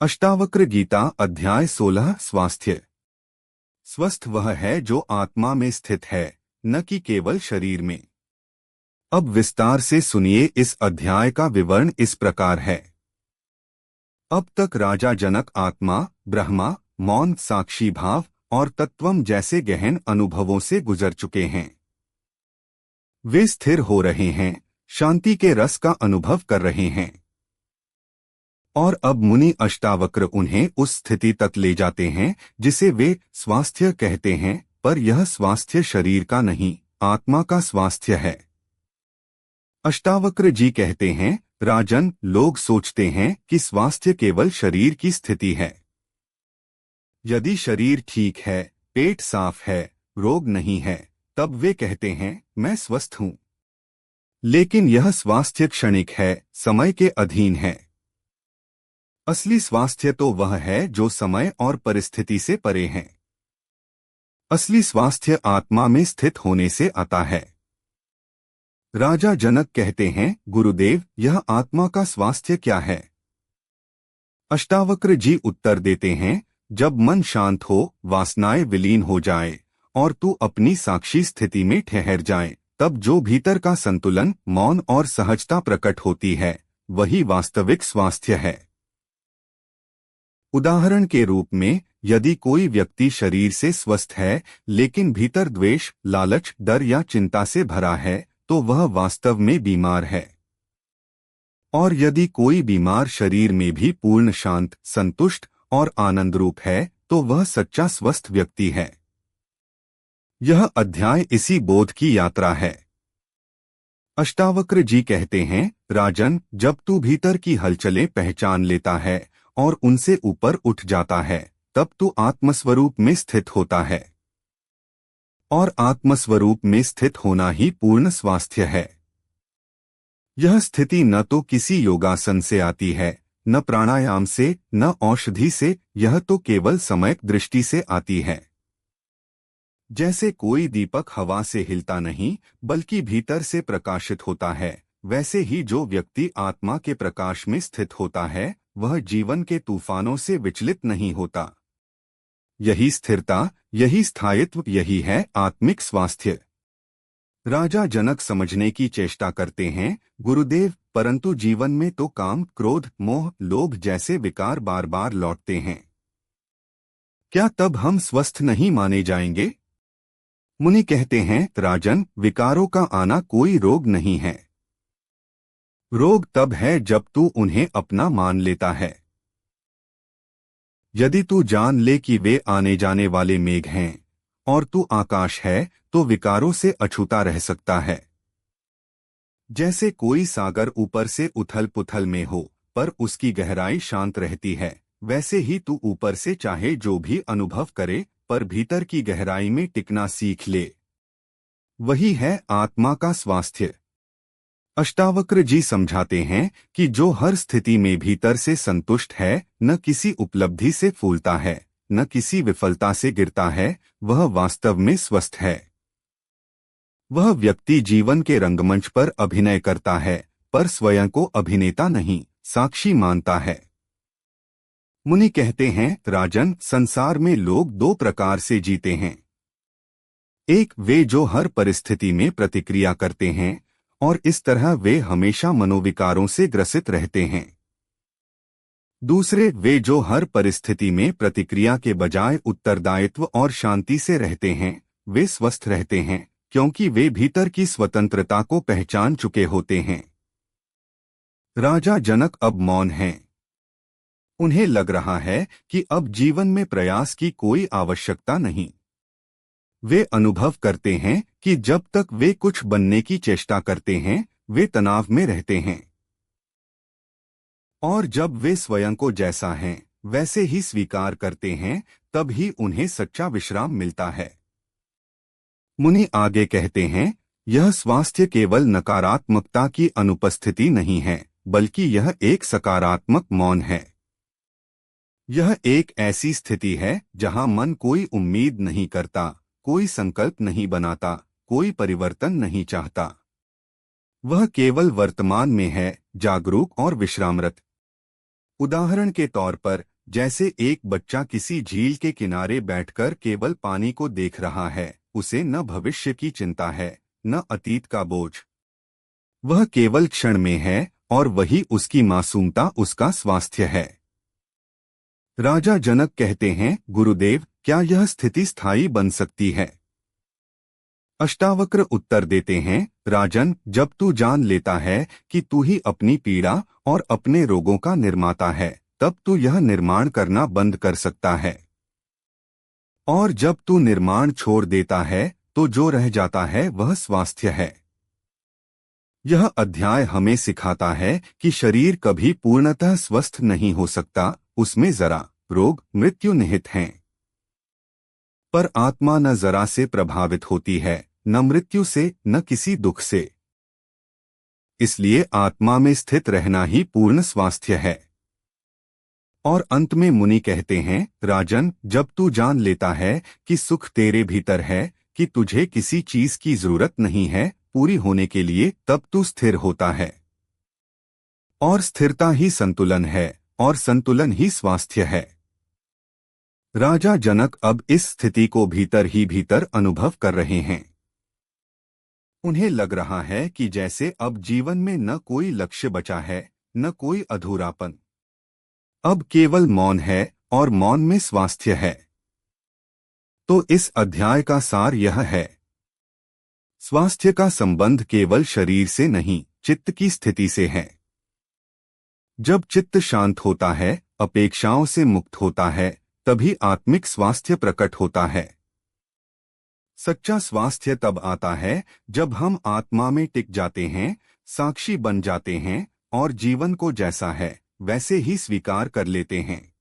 अष्टावक्र गीता अध्याय 16 स्वास्थ्य। स्वस्थ वह है जो आत्मा में स्थित है, न कि केवल शरीर में। अब विस्तार से सुनिए। इस अध्याय का विवरण इस प्रकार है। अब तक राजा जनक आत्मा, ब्रह्मा, मौन, साक्षी भाव और तत्वम जैसे गहन अनुभवों से गुजर चुके हैं। वे स्थिर हो रहे हैं, शांति के रस का अनुभव कर रहे हैं। और अब मुनि अष्टावक्र उन्हें उस स्थिति तक ले जाते हैं जिसे वे स्वास्थ्य कहते हैं, पर यह स्वास्थ्य शरीर का नहीं, आत्मा का स्वास्थ्य है। अष्टावक्र जी कहते हैं, राजन, लोग सोचते हैं कि स्वास्थ्य केवल शरीर की स्थिति है। यदि शरीर ठीक है, पेट साफ है, रोग नहीं है, तब वे कहते हैं, मैं स्वस्थ हूं। लेकिन यह स्वास्थ्य क्षणिक है, समय के अधीन है। असली स्वास्थ्य तो वह है जो समय और परिस्थिति से परे है। असली स्वास्थ्य आत्मा में स्थित होने से आता है। राजा जनक कहते हैं, गुरुदेव, यह आत्मा का स्वास्थ्य क्या है? अष्टावक्र जी उत्तर देते हैं, जब मन शांत हो, वासनाएं विलीन हो जाए और तू अपनी साक्षी स्थिति में ठहर जाए, तब जो भीतर का संतुलन, मौन और सहजता प्रकट होती है, वही वास्तविक स्वास्थ्य है। उदाहरण के रूप में, यदि कोई व्यक्ति शरीर से स्वस्थ है लेकिन भीतर द्वेष, लालच, डर या चिंता से भरा है, तो वह वास्तव में बीमार है। और यदि कोई बीमार शरीर में भी पूर्ण शांत, संतुष्ट और आनंदरूप है, तो वह सच्चा स्वस्थ व्यक्ति है। यह अध्याय इसी बोध की यात्रा है। अष्टावक्र जी कहते हैं, राजन, जब तू भीतर की हलचलें पहचान लेता है और उनसे ऊपर उठ जाता है, तब तू आत्मस्वरूप में स्थित होता है। और आत्मस्वरूप में स्थित होना ही पूर्ण स्वास्थ्य है। यह स्थिति न तो किसी योगासन से आती है, न प्राणायाम से, न औषधि से, यह तो केवल सम्यक दृष्टि से आती है। जैसे कोई दीपक हवा से हिलता नहीं, बल्कि भीतर से प्रकाशित होता है, वैसे ही जो व्यक्ति आत्मा के प्रकाश में स्थित होता है, वह जीवन के तूफानों से विचलित नहीं होता। यही स्थिरता, यही स्थायित्व, यही है आत्मिक स्वास्थ्य। राजा जनक समझने की चेष्टा करते हैं, गुरुदेव, परंतु जीवन में तो काम, क्रोध, मोह, लोभ जैसे विकार बार बार लौटते हैं। क्या तब हम स्वस्थ नहीं माने जाएंगे? मुनि कहते हैं, राजन, विकारों का आना कोई रोग नहीं है। रोग तब है जब तू उन्हें अपना मान लेता है। यदि तू जान ले कि वे आने जाने वाले मेघ हैं और तू आकाश है, तो विकारों से अछूता रह सकता है। जैसे कोई सागर ऊपर से उथल पुथल में हो, पर उसकी गहराई शांत रहती है, वैसे ही तू ऊपर से चाहे जो भी अनुभव करे, पर भीतर की गहराई में टिकना सीख ले। वही है आत्मा का स्वास्थ्य। अष्टावक्र जी समझाते हैं कि जो हर स्थिति में भीतर से संतुष्ट है, न किसी उपलब्धि से फूलता है, न किसी विफलता से गिरता है, वह वास्तव में स्वस्थ है। वह व्यक्ति जीवन के रंगमंच पर अभिनय करता है, पर स्वयं को अभिनेता नहीं, साक्षी मानता है। मुनि कहते हैं, राजन, संसार में लोग दो प्रकार से जीते हैं। एक, वे जो हर परिस्थिति में प्रतिक्रिया करते हैं, और इस तरह वे हमेशा मनोविकारों से ग्रसित रहते हैं। दूसरे, वे जो हर परिस्थिति में प्रतिक्रिया के बजाय उत्तरदायित्व और शांति से रहते हैं। वे स्वस्थ रहते हैं, क्योंकि वे भीतर की स्वतंत्रता को पहचान चुके होते हैं। राजा जनक अब मौन हैं। उन्हें लग रहा है कि अब जीवन में प्रयास की कोई आवश्यकता नहीं। वे अनुभव करते हैं कि जब तक वे कुछ बनने की चेष्टा करते हैं, वे तनाव में रहते हैं। और जब वे स्वयं को जैसा हैं, वैसे ही स्वीकार करते हैं, तब ही उन्हें सच्चा विश्राम मिलता है। मुनि आगे कहते हैं, यह स्वास्थ्य केवल नकारात्मकता की अनुपस्थिति नहीं है, बल्कि यह एक सकारात्मक मौन है। यह एक ऐसी स्थिति है जहां मन कोई उम्मीद नहीं करता, कोई संकल्प नहीं बनाता, कोई परिवर्तन नहीं चाहता। वह केवल वर्तमान में है, जागरूक और विश्रामरत। उदाहरण के तौर पर, जैसे एक बच्चा किसी झील के किनारे बैठकर केवल पानी को देख रहा है, उसे न भविष्य की चिंता है न अतीत का बोझ। वह केवल क्षण में है और वही उसकी मासूमता, उसका स्वास्थ्य है। राजा जनक कहते हैं, गुरुदेव, क्या यह स्थिति स्थायी बन सकती है? अष्टावक्र उत्तर देते हैं, राजन, जब तू जान लेता है कि तू ही अपनी पीड़ा और अपने रोगों का निर्माता है, तब तू यह निर्माण करना बंद कर सकता है। और जब तू निर्माण छोड़ देता है तो जो रह जाता है वह स्वास्थ्य है। यह अध्याय हमें सिखाता है कि शरीर कभी पूर्णतः स्वस्थ नहीं हो सकता, उसमें जरा रोग, मृत्यु निहित हैं। पर आत्मा न जरा से प्रभावित होती है, न मृत्यु से, न किसी दुख से। इसलिए आत्मा में स्थित रहना ही पूर्ण स्वास्थ्य है। और अंत में मुनि कहते हैं, राजन, जब तू जान लेता है कि सुख तेरे भीतर है, कि तुझे किसी चीज की जरूरत नहीं है पूरी होने के लिए, तब तू स्थिर होता है। और स्थिरता ही संतुलन है, और संतुलन ही स्वास्थ्य है। राजा जनक अब इस स्थिति को भीतर ही भीतर अनुभव कर रहे हैं। उन्हें लग रहा है कि जैसे अब जीवन में न कोई लक्ष्य बचा है, न कोई अधूरापन। अब केवल मौन है और मौन में स्वास्थ्य है। तो इस अध्याय का सार यह है, स्वास्थ्य का संबंध केवल शरीर से नहीं, चित्त की स्थिति से है। जब चित्त शांत होता है, अपेक्षाओं से मुक्त होता है, तभी आत्मिक स्वास्थ्य प्रकट होता है। सच्चा स्वास्थ्य तब आता है जब हम आत्मा में टिक जाते हैं, साक्षी बन जाते हैं और जीवन को जैसा है वैसे ही स्वीकार कर लेते हैं।